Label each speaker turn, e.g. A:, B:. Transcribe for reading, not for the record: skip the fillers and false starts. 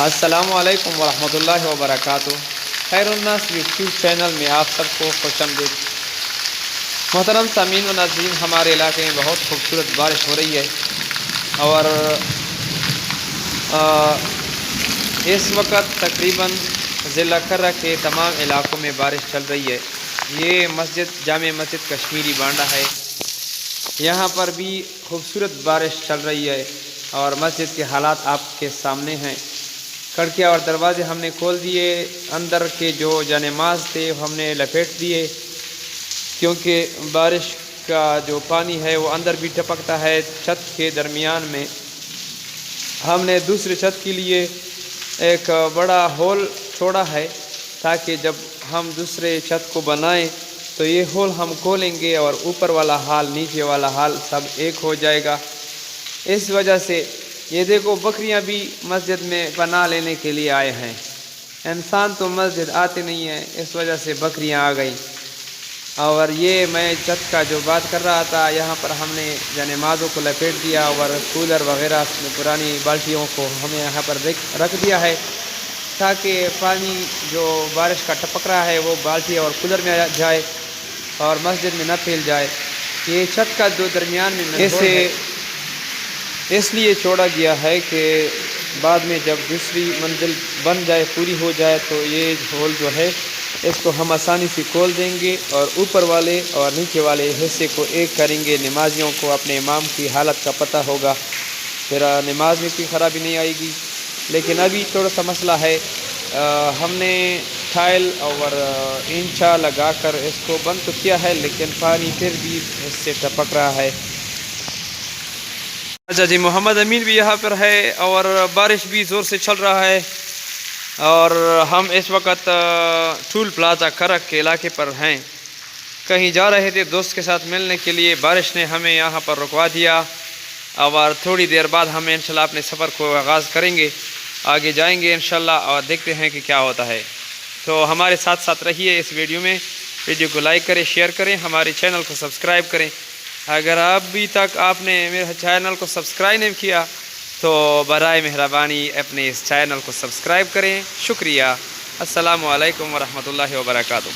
A: السلام علیکم ورحمۃ اللہ وبرکاتہ۔ خیر الناس یوٹیوب چینل میں آپ سب کو خوش آمدید۔ محترم سامعین و ناظرین، ہمارے علاقے میں بہت خوبصورت بارش ہو رہی ہے اور اس وقت تقریباً ضلع کرہ کے تمام علاقوں میں بارش چل رہی ہے۔ یہ مسجد جامع مسجد کشمیری بانڈہ ہے، یہاں پر بھی خوبصورت بارش چل رہی ہے اور مسجد کے حالات آپ کے سامنے ہیں۔ کھڑکیاں اور دروازے ہم نے کھول دیے، اندر کے جو جانماز تھے ہم نے لپیٹ دیے، کیونکہ بارش کا جو پانی ہے وہ اندر بھی ٹپکتا ہے چھت کے درمیان میں۔ ہم نے دوسرے چھت کے لیے ایک بڑا ہول چھوڑا ہے تاکہ جب ہم دوسرے چھت کو بنائیں تو یہ ہول ہم کھولیں گے اور اوپر والا حال نیچے والا حال سب ایک ہو جائے گا۔ اس وجہ سے یہ دیکھو، بکریاں بھی مسجد میں پناہ لینے کے لیے آئے ہیں۔ انسان تو مسجد آتے نہیں ہیں، اس وجہ سے بکریاں آ گئیں۔ اور یہ میں چھت کا جو بات کر رہا تھا، یہاں پر ہم نے جانمازوں کو لپیٹ دیا اور کولر وغیرہ پرانی بالٹیوں کو ہمیں یہاں پر رکھ دیا ہے تاکہ پانی جو بارش کا ٹپک رہا ہے وہ بالٹی اور کولر میں جائے اور مسجد میں نہ پھیل جائے۔ یہ چھت کا جو درمیان میں اسے اس لیے چھوڑا گیا ہے کہ بعد میں جب دوسری منزل بن جائے، پوری ہو جائے، تو یہ ہول جو ہے اس کو ہم آسانی سے کھول دیں گے اور اوپر والے اور نیچے والے حصے کو ایک کریں گے۔ نمازیوں کو اپنے امام کی حالت کا پتہ ہوگا، پھر نماز میں کوئی خرابی نہیں آئے گی۔ لیکن ابھی تھوڑا سا مسئلہ ہے، ہم نے ٹائل اور انچا لگا کر اس کو بند تو کیا ہے لیکن پانی پھر بھی اس سے ٹپک رہا ہے۔ اچھا جی، محمد امین بھی یہاں پر ہے اور بارش بھی زور سے چل رہا ہے اور ہم اس وقت ٹول پلازا کرہ کے علاقے پر ہیں۔ کہیں جا رہے تھے دوست کے ساتھ ملنے کے لیے، بارش نے ہمیں یہاں پر رکوا دیا اور تھوڑی دیر بعد ہم انشاءاللہ اپنے سفر کو آغاز کریں گے، آگے جائیں گے انشاءاللہ اور دیکھتے ہیں کہ کیا ہوتا ہے۔ تو ہمارے ساتھ رہیے اس ویڈیو میں، ویڈیو کو لائک کریں، شیئر کریں، ہمارے چینل کو سبسکرائب کریں۔ اگر ابھی تک آپ نے میرے چینل کو سبسکرائب نہیں کیا تو برائے مہربانی اپنے اس چینل کو سبسکرائب کریں۔ شکریہ۔ السلام علیکم ورحمۃ اللہ وبرکاتہ۔